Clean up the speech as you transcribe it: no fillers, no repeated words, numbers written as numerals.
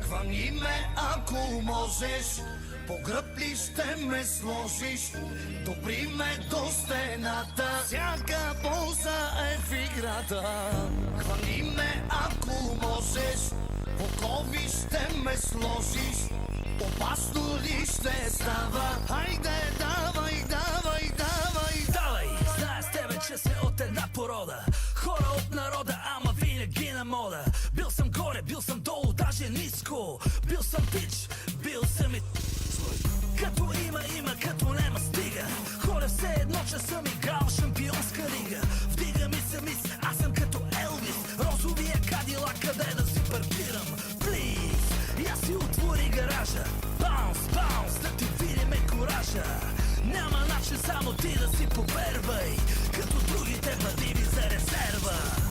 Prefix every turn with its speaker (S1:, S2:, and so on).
S1: Хвани ме, ако можеш, по гръб ли ще ме сложиш? Допри ме до стената, всяка полза е в играта. Хвани ме, ако можеш, по окови ще ме сложиш. Опасно ли ще става? Хайде, давай, давай, давай, давай.
S2: Знае с тебе, че сме от една порода, хора от народа, ама винаги на мода. Бил съм горе, бил съм долу, даже ниско. Бил съм пич, бил съм и като има, като нема стига. Хора все едно, че съм играл шампионска лига. Вдига ми се мис, аз съм като Елвис. Розовия кадилак, къде да си паркирам? Плиз, я си отвори гаража. Баунс, баунс, да ти видиме коража. Няма начин само ти да си повервай, като другите бъди ви за резерва.